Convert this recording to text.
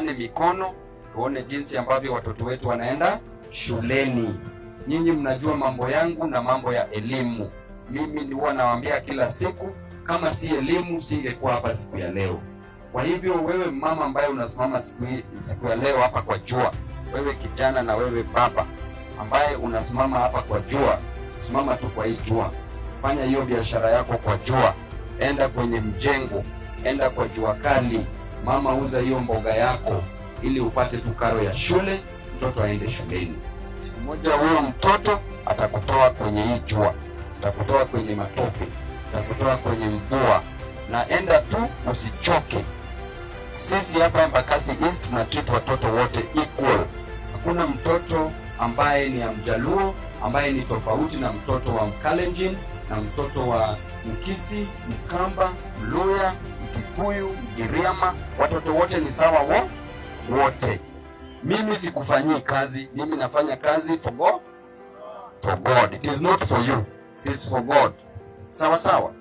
tupeane mikono, tuone jinsi ambavyo watoto wetu wanaenda shuleni. Nyinyi mnajua mambo yangu na mambo ya elimu. Mimi ni huwa nawaambia kila siku, kama si elimu singekuwa hapa siku ya leo. Kwa hivyo wewe mama ambaye unasimama siku ya leo hapa kwa jua, wewe kijana na wewe baba ambaye unasimama hapa kwa jua, simama tu kwa hii jua. Fanya hiyo biashara yako kwa jua. Enda kwenye mjengo, enda kwa jua kali. Mama, uza hiyo mboga yako ili upate tu karo ya shule, mtoto aende shuleni. Siku moja huyo mtoto atakutoa kwenye hii jua, atakutoa kwenye matope, atakutoa kwenye mvua, na enda tu, usichoke. Sisi hapa Embakasi East tunatreat watoto wote equal. Hakuna mtoto ambaye ni Mjaluo ambaye ni tofauti na mtoto wa Mkalenjin na mtoto wa Mkisi, Mkamba, Mluya, Mkikuyu, Mgiriama. Watoto wote ni sawa wote. Mimi sikufanyii kazi, mimi nafanya kazi for God. For God. It is not for you. It is for God. Sawa sawa.